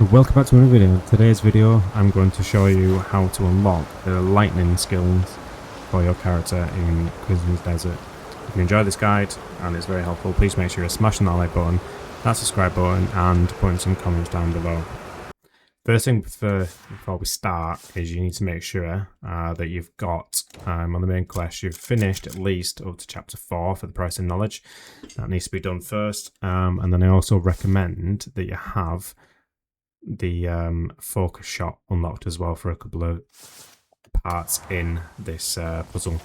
Welcome back to another video. In today's video I'm going to show you how to unlock the lightning skills for your character in Crimson's Desert. If you enjoyed this guide and it's very helpful, please make sure you're smashing that like button, that subscribe button and putting some comments down below. First thing before we start is you need to make sure that you've got, on the main quest, you've finished at least up to chapter 4 for the price of knowledge. That needs to be done first, and then I also recommend that you have the focus shot unlocked as well for a couple of parts in this puzzle.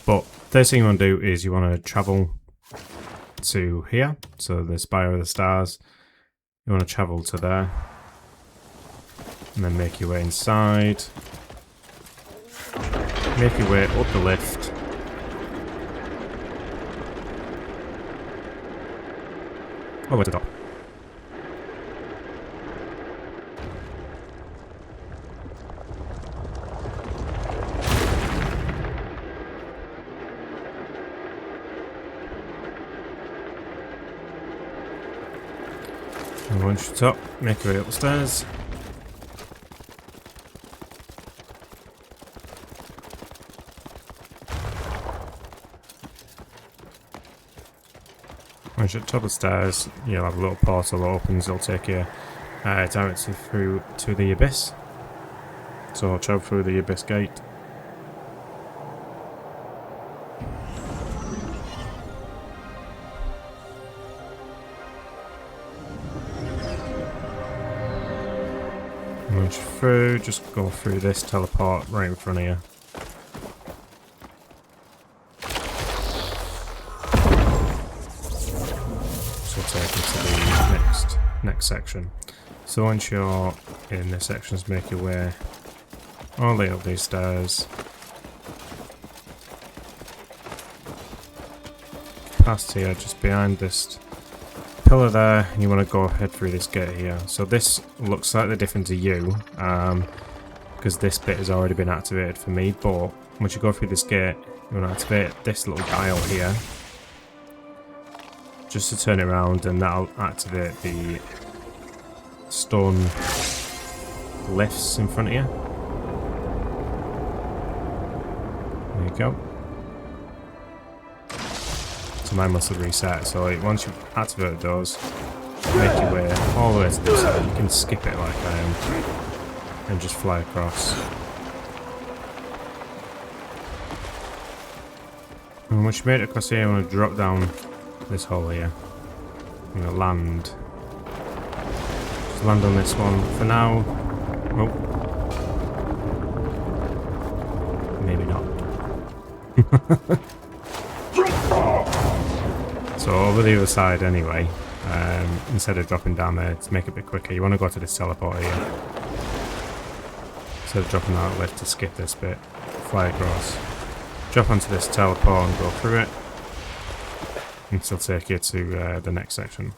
But first thing you want to do is you want to travel to here, so the Spire of the Stars. You want to travel to there and then make your way inside, make your way up the lift, over to the top. And once you're top, make your way up the stairs. Once you're at the top of the stairs, you'll have a little portal that opens, it'll take you directly through to the abyss. So I'll travel through the abyss gate. Once you're through, just go through this teleport right in front of you. So we'll take you to the next section. So once you're in this section, just make your way all the way up these stairs, past here, just behind this pillar there, and you want to go ahead through this gate here. So this looks slightly different to you, because this bit has already been activated for me, but once you go through this gate, you want to activate this little dial here, just to turn it around, and that'll activate the stone lifts in front of you. There you go. So mine must have reset, so once you've activated those, make your way all the way to this side. You can skip it like I am and just fly across. And once you've made it across here, you want to drop down this hole here. I'm going to land. Just land on this one for now. Oh. Maybe not. So over the other side anyway, instead of dropping down there to make it a bit quicker, you want to go to this teleporter here. Instead of dropping that lift to skip this bit, fly across, drop onto this teleport and go through it, and it'll take you to the next section.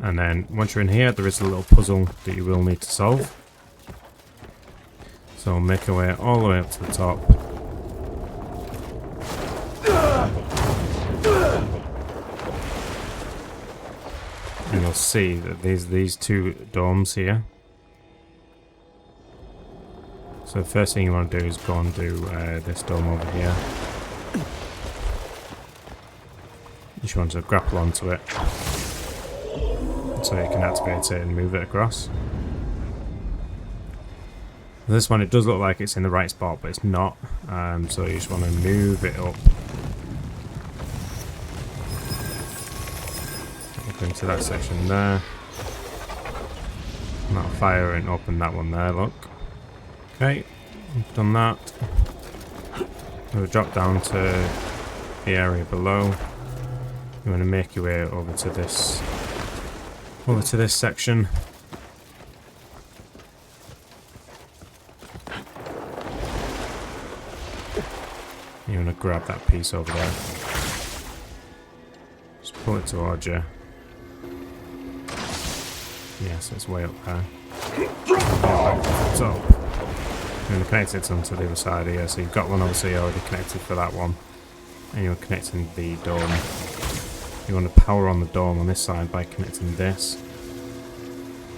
And then once you're in here, there is a little puzzle that you will need to solve. So make your way all the way up to the top. And you'll see that there's these two domes here. So the first thing you want to do is go and do this dome over here. You just want to grapple onto it, so you can activate it and move it across. This one, it does look like it's in the right spot, but it's not. So you just want to move it up into that section there. And that'll fire and open that one there, look. Okay, we've done that. We'll drop down to the area below. You want to make your way over to this section. You want to grab that piece over there. Just pull it towards you. Yeah, so it's way up there. So, I'm going to connect it onto the other side here. So you've got one obviously already connected for that one. And you're connecting the dome. You want to power on the dome on this side by connecting this,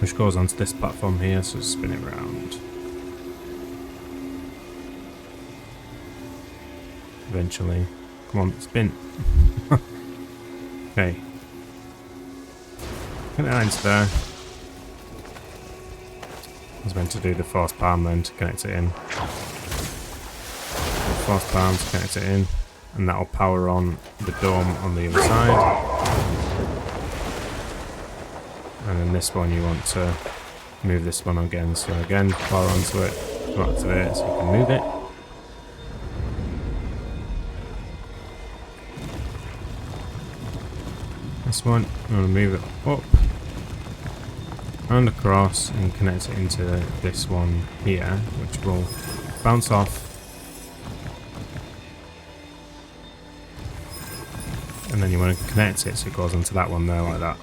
which goes onto this platform here, so spin it around. Eventually. Come on, spin. Okay. Connect that into there. I was meant to do the force palm then to connect it in. Force palm to connect it in, and that'll power on the dome on the other side. And then this one you want to move this one again. So again, power onto it, to activate it so you can move it. This one, you want to move it up and across and connect it into this one here, which will bounce off. And then you want to connect it so it goes onto that one there like that.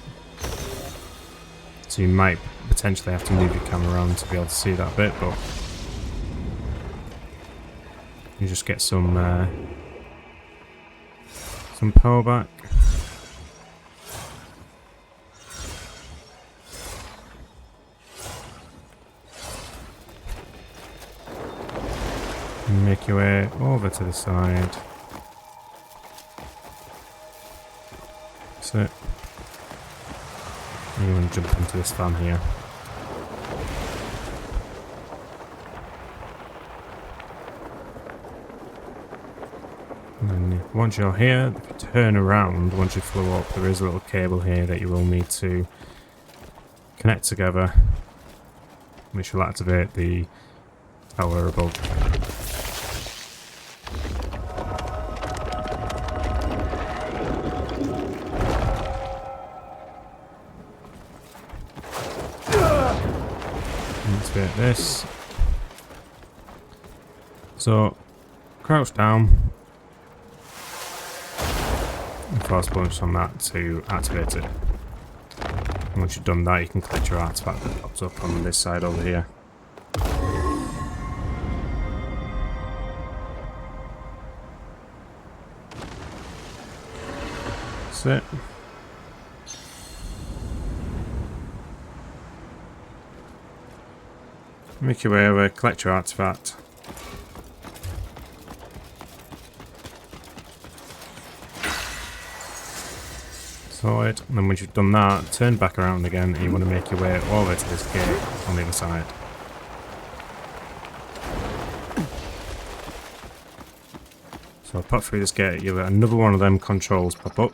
So you might potentially have to move your camera around to be able to see that bit, but you just get some power back. And make your way over to the side. That's it. And you want to jump into this fan here. And then once you're here, if you turn around, once you flew up, there is a little cable here that you will need to connect together, which will activate the tower above. Activate this. So, crouch down. And force punch on that to activate it. And once you've done that, you can collect your artifact that pops up on this side over here. That's it. Make your way over, collect your artifact. Sorted. And then once you've done that, turn back around again and you want to make your way over to this gate on the other side. So I'll pop through this gate, you'll get another one of them controls pop up.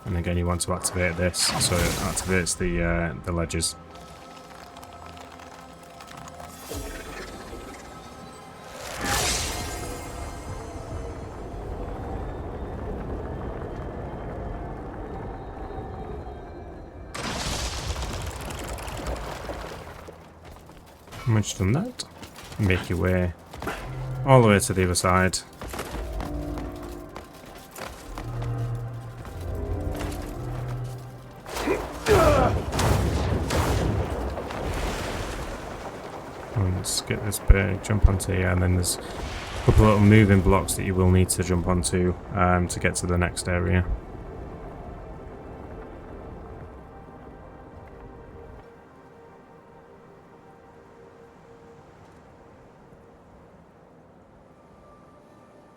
And again you want to activate this, so it activates the ledges. And once you've done that, make your way all the way to the other side. Let's get this bit, jump onto here, and then there's a couple of little moving blocks that you will need to jump onto to get to the next area.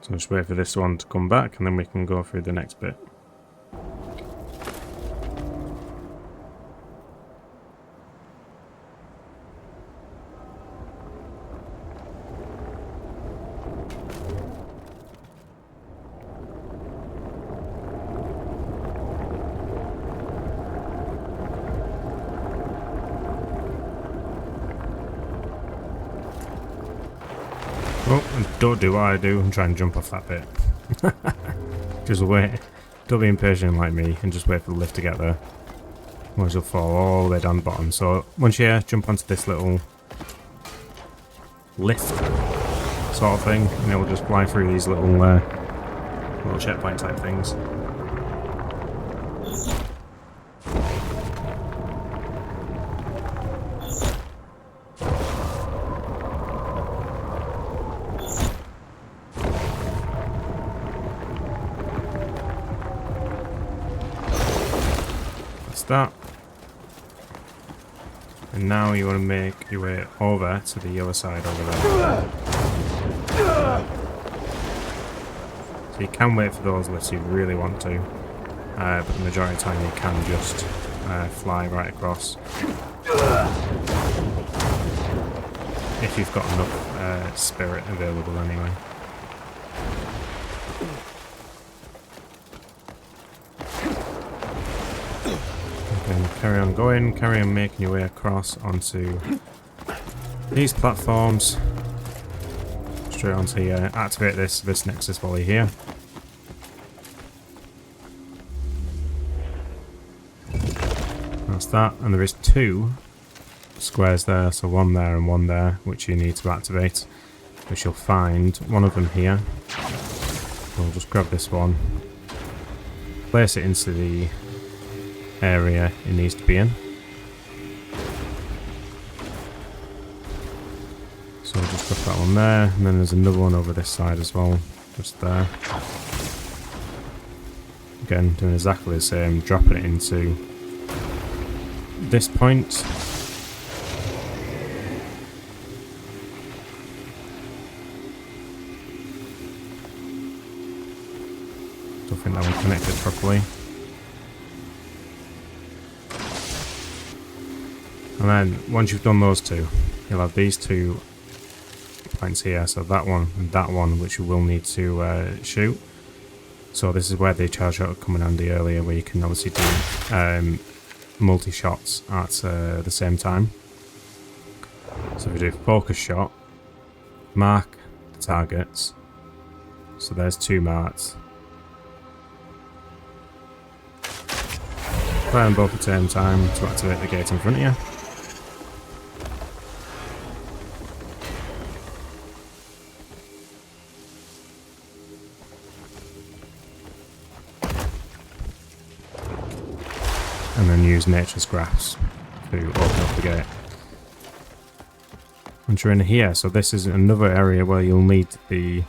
So just wait for this one to come back and then we can go through the next bit. Oh, don't do what I do and try and jump off that bit. Just wait. Don't be impatient like me and just wait for the lift to get there. Otherwise you'll fall all the way down the bottom. So once you're here, jump onto this little lift sort of thing and it will just fly through these little checkpoint type things. That's that. And now you want to make your way over to the other side over there. So you can wait for those lifts if you really want to, but the majority of the time you can just fly right across. If you've got enough spirit available anyway. Okay, carry on going, carry on making your way across onto these platforms. Straight onto here. Activate this Nexus volley here. That's that, and there is 2 squares there, so one there and one there, which you need to activate, which you'll find one of them here. We'll just grab this one, place it into the area it needs to be in. So we'll just grab that one there, and then there's another one over this side as well, just there. Again, doing exactly the same, dropping it into this point. Don't think that one connected properly. And then once you've done those 2, you'll have these 2 points here, so that one and that one, which you will need to shoot. So this is where the charge shot come in handy earlier, where you can obviously do multi-shots at the same time. So if we do focus shot, mark the targets. So there's 2 marks. Fire them both at the same time to activate the gate in front of you. And then use Nature's Graphs to open up the gate. Once you're in here, so this is another area where you'll need the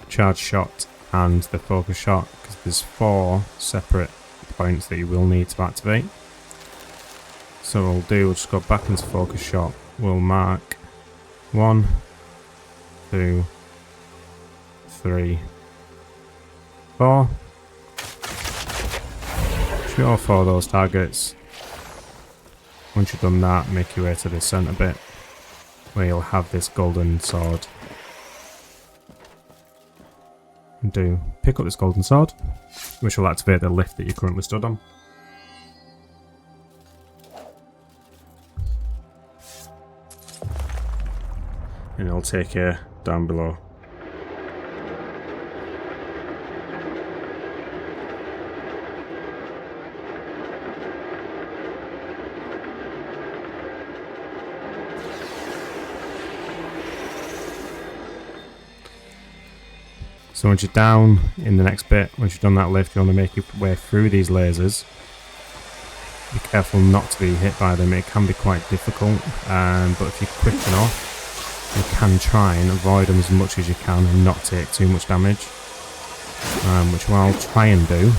charge shot and the focus shot, because there's 4 separate points that you will need to activate. So what we'll do, we'll just go back into focus shot. We'll mark 1, 2, 3, 4. Shoot all 4 of those targets. Once you've done that, make your way to the centre bit, where you'll have this golden sword. And pick up this golden sword, which will activate the lift that you're currently stood on. And it'll take you down below. So once you're down in the next bit, once you've done that lift, you want to make your way through these lasers. Be careful not to be hit by them, it can be quite difficult, but if you're quick enough, you can try and avoid them as much as you can and not take too much damage. Which I'll try and do.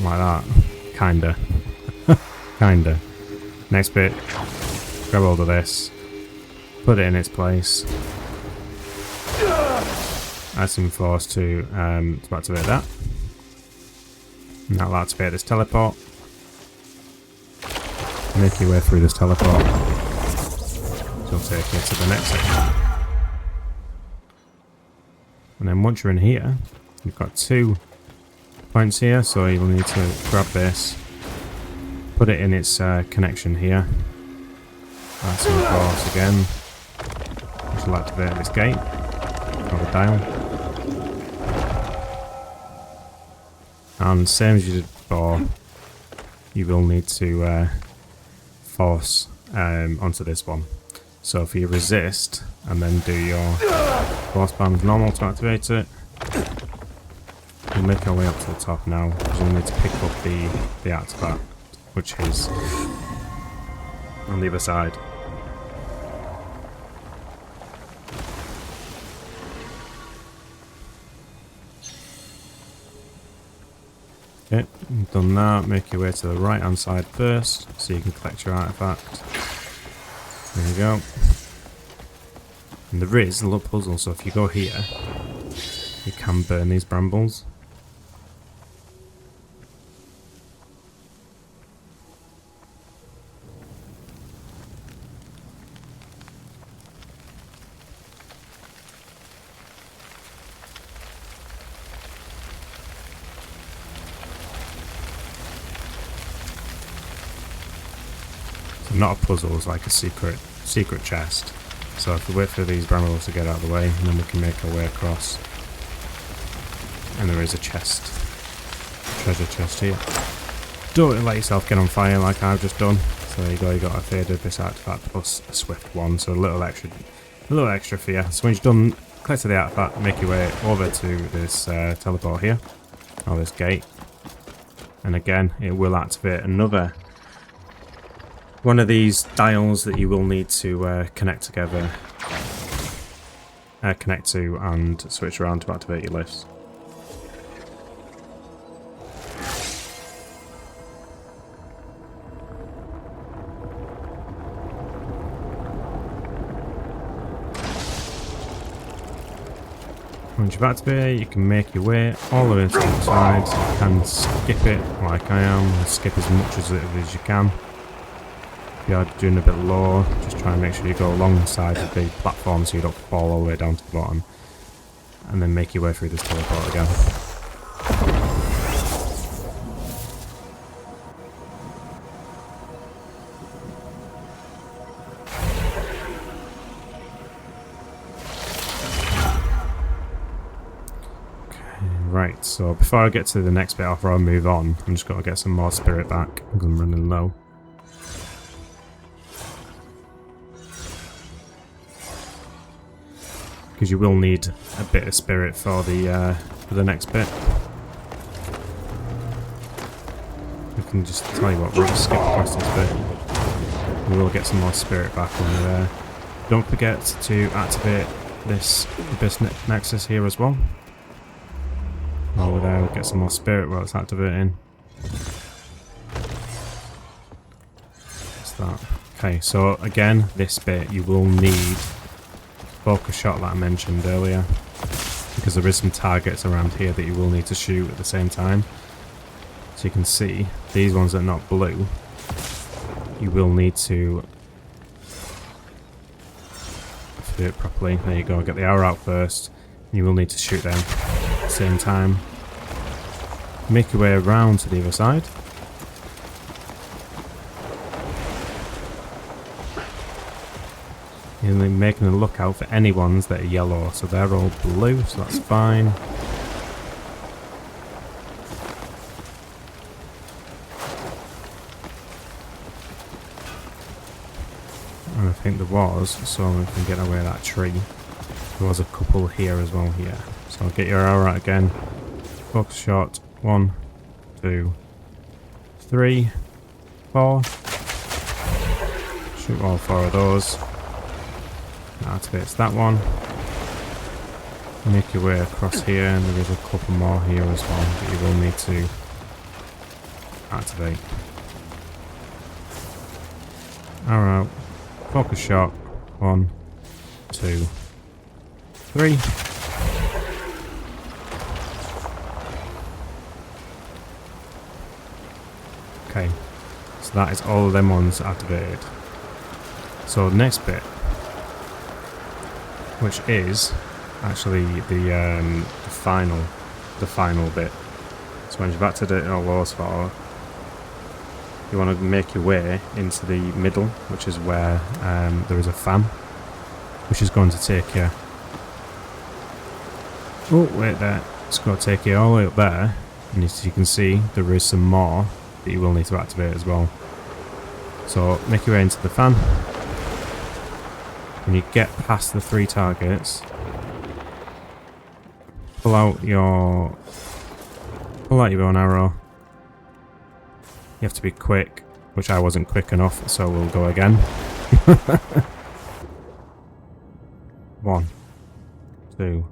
Like that. Kinda. Kinda. Next bit, grab hold of this. Put it in its place. Add some force to activate that. And that'll activate this teleport. Make your way through this teleport. So it'll take you to the next section. And then once you're in here, you've got 2 points here, so you'll need to grab this, put it in its connection here. Add some force again. Which will activate this gate, or the dial. And same as you did before, you will need to force onto this one. So if you resist and then do your force band normal to activate it, we'll make our way up to the top now, because you'll need to pick up the artifact, which is on the other side. Okay, you've done that. Make your way to the right hand side first so you can collect your artifact. There you go. And there is a little puzzle, so if you go here, you can burn these brambles. So not a puzzle, it's like a secret chest. So if we wait for these brambles to get out of the way, and then we can make our way across. And there is a chest. Treasure chest here. Don't let yourself get on fire like I've just done. So there you go, you got a third of this artifact plus a swift one, so a little extra for you. So when you've done, collect the artifact, make your way over to this teleport here, or this gate. And again, it will activate another one of these dials that you will need to connect together, connect to and switch around to activate your lifts. Once you've activated, you can make your way all the way to the side. You can skip it like I am, and skip as much as it as you can. If you are doing a bit low, just try and make sure you go alongside the big platform so you don't fall all the way down to the bottom. And then make your way through this teleport again. Right, so before I get to the next bit, after I move on, I'm just going to get some more spirit back because I'm running low. Because you will need a bit of spirit for the next bit. I can just tell you what, we'll just skip past this bit. We will get some more spirit back when we're there. Don't forget to activate this Abyss Nexus here as well. While we're there, we'll get some more spirit while it's activating. What's that? Okay, so again, this bit you will need focus shot that I mentioned earlier, because there is some targets around here that you will need to shoot at the same time. So you can see, these ones that are not blue, you will need to do it properly. There you go, get the arrow out first, you will need to shoot them at the same time. Make your way around to the other side. And then making a lookout for any ones that are yellow, so they're all blue, so that's fine. And I think there was, so we can get away that tree. There was a couple here as well here. So I'll get your arrow out again. Focus shot. 1, 2, 3, 4. Shoot all 4 of those. That activates that one. Make your way across here, and there is a couple more here as well that you will need to activate. Arrow, focus shot, 1, 2, 3. Okay, so that is all of them ones activated. So next bit, which is actually the final bit. So when you've activated all those four, you want to make your way into the middle, which is where there is a fan, which is going to take you. Oh wait, there. It's going to take you all the way up there, and as you can see, there is some more that you will need to activate as well. So make your way into the fan. When you get past the 3 targets, pull out your own arrow. You have to be quick, which I wasn't quick enough, so we'll go again. 1, 2.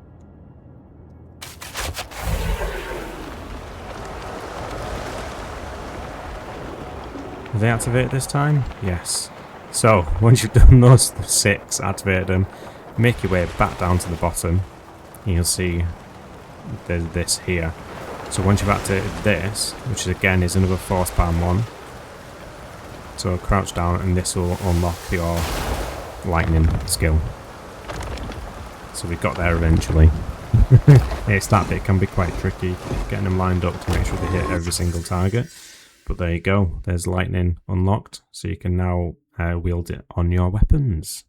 Are they activated this time? Yes. So, once you've done those 6, activated them, make your way back down to the bottom. And you'll see there's this here. So once you've activated this, which again is another force palm one, so crouch down and this will unlock your lightning skill. So we got there eventually. It's that bit can be quite tricky, getting them lined up to make sure they hit every single target. But there you go, there's lightning unlocked, so you can now wield it on your weapons.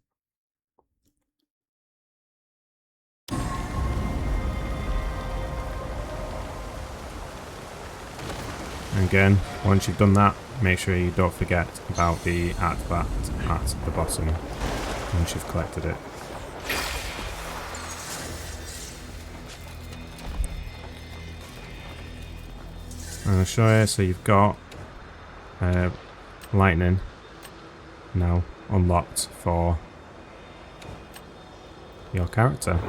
And again, once you've done that, make sure you don't forget about the artifact at the bottom once you've collected it. And I'll show you, so you've got lightning now unlocked for your character.